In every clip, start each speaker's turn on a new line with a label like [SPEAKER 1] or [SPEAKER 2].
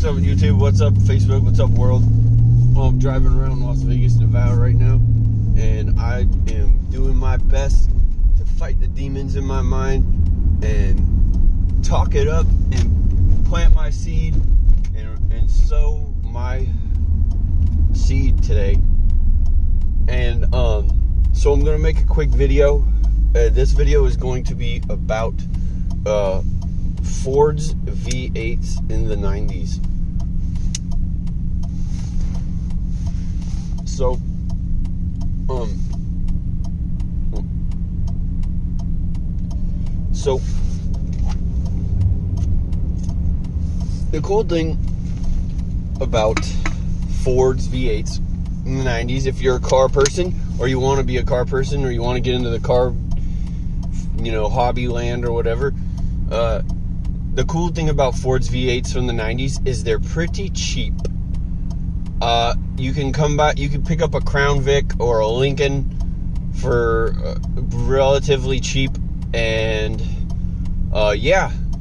[SPEAKER 1] What's up, YouTube? What's up, Facebook? What's up, world? Well, I'm driving around Las Vegas, Nevada right now, and I am doing my best to fight the demons in my mind and talk it up and plant my seed and sow my seed today. And so I'm going to make a quick video. This video is going to be about Ford's V8s in the 90s. So, the cool thing about Ford's V8s in the 90s, if you're a car person, or you want to be a car person, or you want to get into the car, hobby land or whatever, the cool thing about Ford's V8s from the 90s is they're pretty cheap. You can pick up a Crown Vic or a Lincoln for relatively cheap, and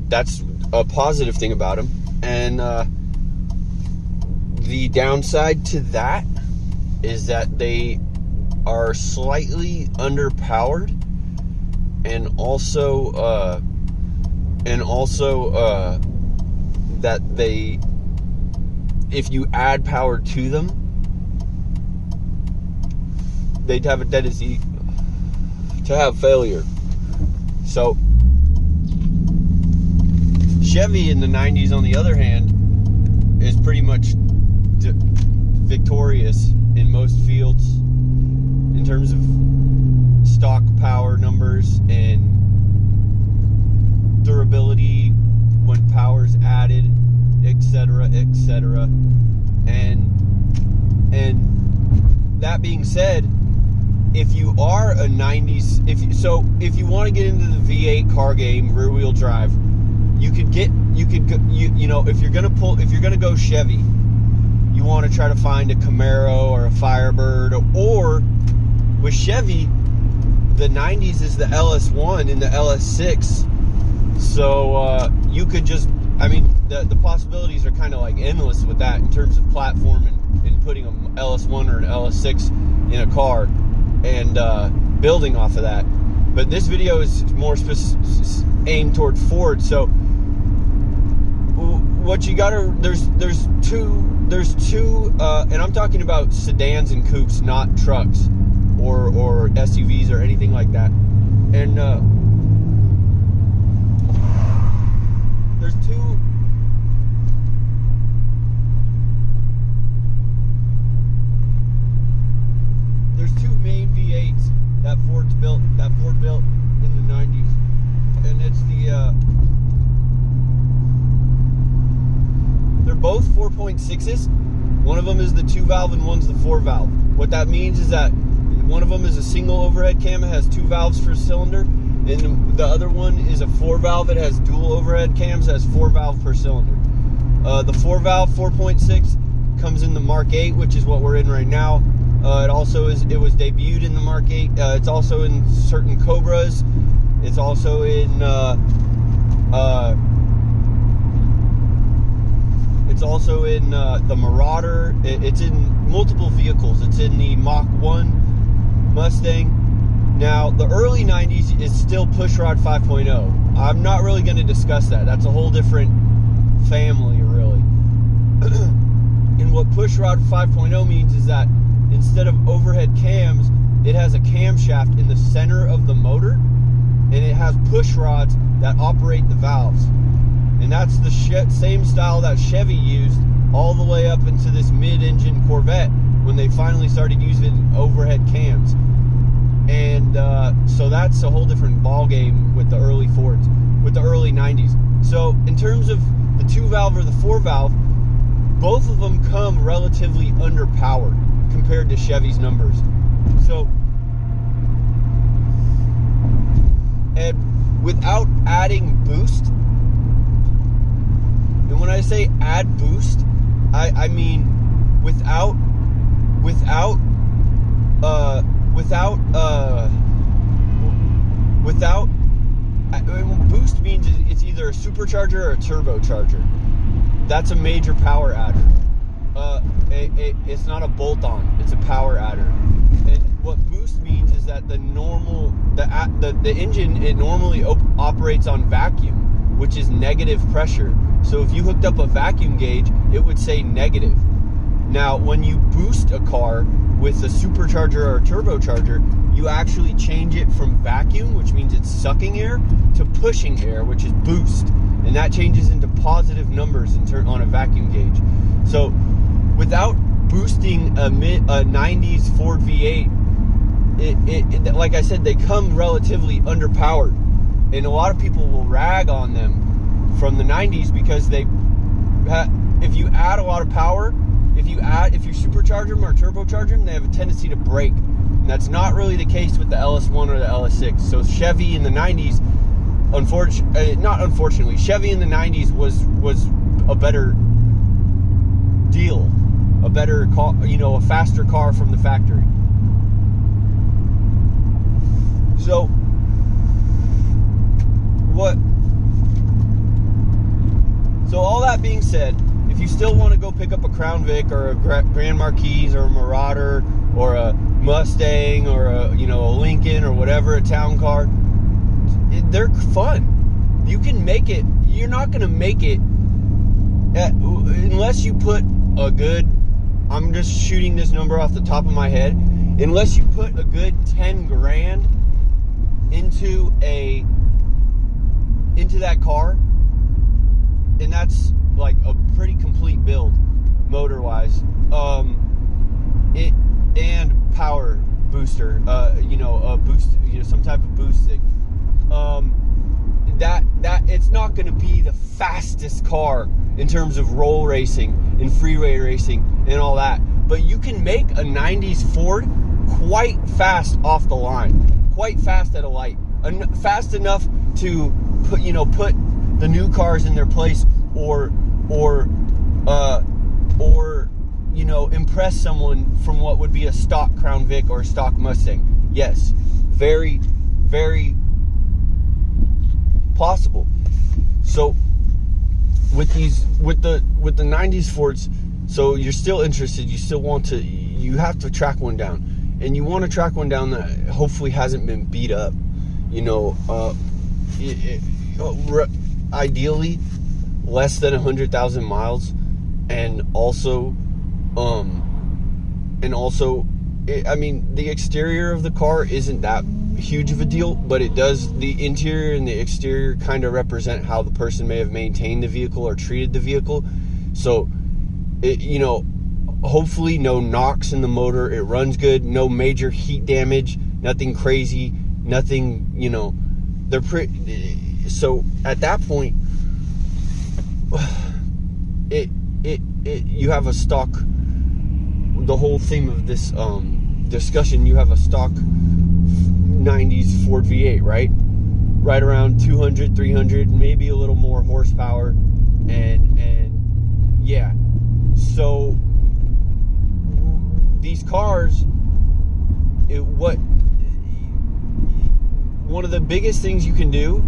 [SPEAKER 1] that's a positive thing about them. And the downside to that is that they are slightly underpowered, and also that they, if you add power to them, they'd have a tendency to have failure. So Chevy in the 90s, on the other hand, is pretty much victorious in most fields in terms of stock power numbers and durability when power's added, etc. And that being said, if you are a 90s, if you want to get into the V8 car game, rear wheel drive, if you're gonna go Chevy, you want to try to find a Camaro or a Firebird, or with Chevy, the 90s is the LS1 and the LS6. So you could just, the possibilities are kind of like endless with that in terms of platform and putting an LS1 or an LS6 in a car and building off of that. But this video is more aimed toward Ford. So what you gotta, there's two, and I'm talking about sedans and coupes, not trucks or SUVs or anything like that. And there's two main V8s that Ford built in the 90s, and it's they're both 4.6s. One of them is the 2-valve and one's the 4-valve. What that means is that one of them is a single overhead cam. It has 2 valves per cylinder, and the other one is a 4-valve. It has dual overhead cams. It has 4 valve per cylinder. The 4-valve 4.6 comes in the Mark 8, which is what we're in right now. It was debuted in the Mark 8. It's also in certain Cobras. It's also in the Marauder. It's in multiple vehicles. It's in the Mach 1 Mustang. Now, the early 90s is still Pushrod 5.0. I'm not really going to discuss that. That's a whole different family, really. And what Pushrod 5.0 means is that instead of overhead cams, it has a camshaft in the center of the motor, and it has push rods that operate the valves. And that's the same style that Chevy used all the way up into this mid-engine Corvette when they finally started using overhead cams. And so that's a whole different ball game with the early Fords, with the early 90s. So in terms of the 2-valve or the 4-valve, both of them come relatively underpowered compared to Chevy's numbers. So, and without adding boost, and when I say add boost, I mean without boost means it's either a supercharger or a turbocharger. that's a major power adder. It's not a bolt-on, it's a power adder. And what boost means is that the engine, it normally operates on vacuum, which is negative pressure. So if you hooked up a vacuum gauge, it would say negative. Now, when you boost a car with a supercharger or a turbocharger, you actually change it from vacuum, which means it's sucking air, to pushing air, which is boost. And that changes into positive numbers on a vacuum gauge. So without boosting a 90s Ford V8, it like I said, they come relatively underpowered. And a lot of people will rag on them from the 90s because if you add a lot of power, if you supercharge them or turbocharge them, they have a tendency to break. And that's not really the case with the LS1 or the LS6. So Chevy in the 90s, Chevy in the 90s was a better deal, a better car, a faster car from the factory. So all that being said, if you still want to go pick up a Crown Vic or a Grand Marquis or a Marauder or a Mustang or a Lincoln or whatever, a town car, they're fun. You can make it. You're not going to make it unless you put a good, I'm just shooting this number off the top of my head, unless you put a good 10 grand into that car, and that's like a pretty complete build motor wise, it and power booster, a boost, some type of boost thing, that it's not going to be the fastest car in terms of roll racing and freeway racing and all that, but you can make a 90s Ford quite fast off the line, quite fast at a light, fast enough to put the new cars in their place, or impress someone from what would be a stock Crown Vic or a stock Mustang. Yes, very, very possible. So with the 90s Fords, so you're still interested, you have to track one down, and you want to track one down that hopefully hasn't been beat up, ideally less than 100,000 miles, and also the exterior of the car isn't that huge of a deal, but the interior and the exterior kind of represent how the person may have maintained the vehicle or treated the vehicle. So hopefully no knocks in the motor, it runs good, no major heat damage, nothing crazy, nothing, they're pretty. So at that point, you have a stock, the whole theme of this discussion, you have a stock 90s Ford V8, right around 200, 300, maybe a little more horsepower, and yeah. So these cars, one of the biggest things you can do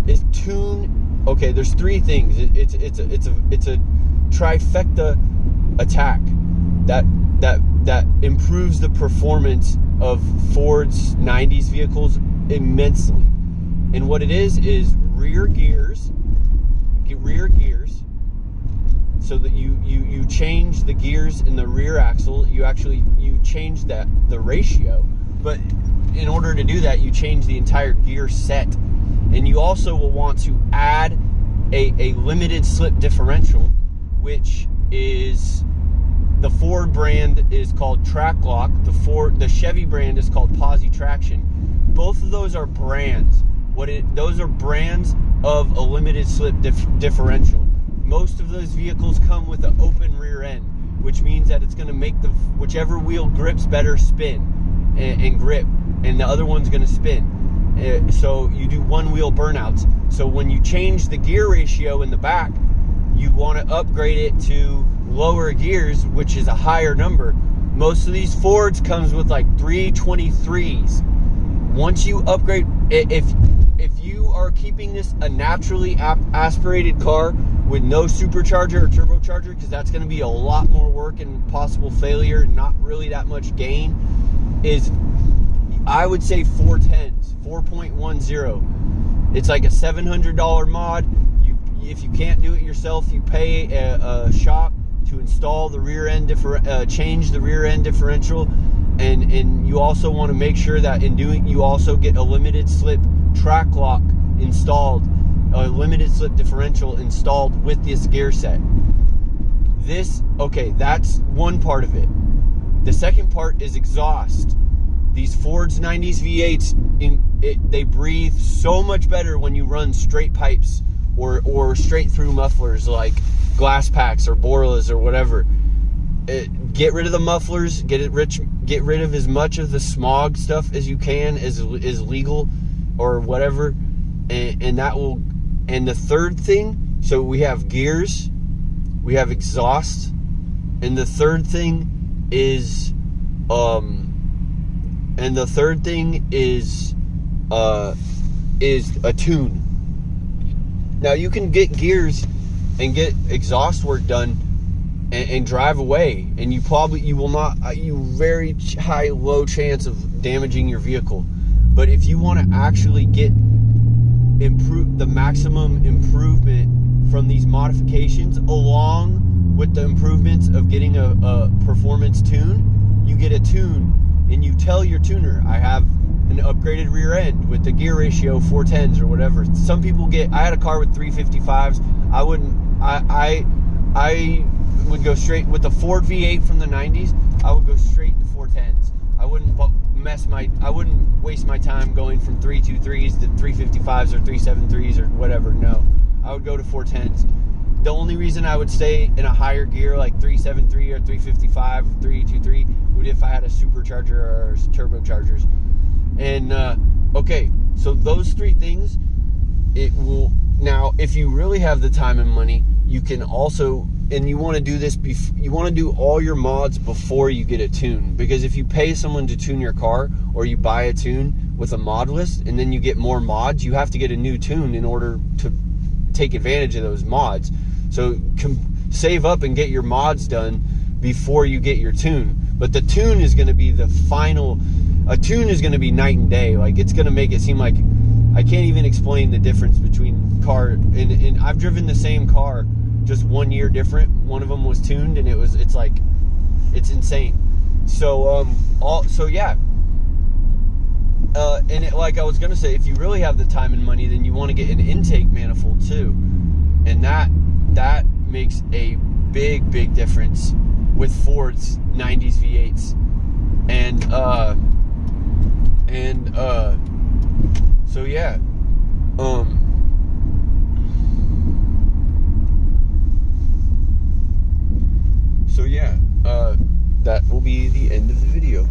[SPEAKER 1] is tune. Okay, there's three things. It's a trifecta attack that improves the performance of Ford's 90s vehicles immensely. And what it is rear gears, so that you change the gears in the rear axle. You change the ratio, but in order to do that, you change the entire gear set. And you also will want to add a limited slip differential, which is, the Ford brand is called Track Lock. The Chevy brand is called Posi Traction. Both of those are brands. Those are brands of a limited slip differential. Most of those vehicles come with an open rear end, which means that it's going to make whichever wheel grips better spin and grip, and the other one's going to spin. So you do one wheel burnouts. So when you change the gear ratio in the back, you want to upgrade it to lower gears, which is a higher number. Most of these Fords comes with like 323s. Once you upgrade, if you are keeping this a naturally aspirated car with no supercharger or turbocharger, because that's going to be a lot more work and possible failure, not really that much gain, is I would say 410s, 4.10. It's like a $700 mod. If you can't do it yourself, you pay a shop to install the rear end change the rear end differential, and you also want to make sure that in doing, you also get a limited slip track lock installed, a limited slip differential installed with this gear set. That's one part of it. The second part is exhaust. These Ford's 90s V8s, they breathe so much better when you run straight pipes or straight through mufflers like glass packs or Borlas or whatever. Get rid of the mufflers, get rid of as much of the smog stuff as you can, is legal or whatever, and that will. And the third thing, so we have gears, we have exhaust, and the third thing is a tune. Now you can get gears and get exhaust work done and drive away, and you will not, very low chance of damaging your vehicle. But if you want to actually get the maximum improvement from these modifications, along with the improvements of getting a performance tune, you get a tune and you tell your tuner, I have an upgraded rear end with the gear ratio 410s or whatever. Some people I had a car with 355s. I would go straight with the Ford V8 from the 90s. I would go straight to 410s. I wouldn't waste my time going from 323s to 355s or 373s or whatever. No, I would go to 410s. The only reason I would stay in a higher gear like 373 or 355, 323 would if I had a supercharger or turbochargers. And so those three things, it will. Now, if you really have the time and money, you can also, and you want to do this, you want to do all your mods before you get a tune, because if you pay someone to tune your car, or you buy a tune with a mod list and then you get more mods, you have to get a new tune in order to take advantage of those mods. So save up and get your mods done before you get your tune. But the tune is going to be the final. A tune is going to be night and day. Like, it's going to make it seem like I can't even explain the difference between car and I've driven the same car, just 1 year different. One of them was tuned, and it's insane. So like I was gonna say, if you really have the time and money, then you want to get an intake manifold too, and that makes a big difference with Ford's 90s V8s, that will be the end of the video.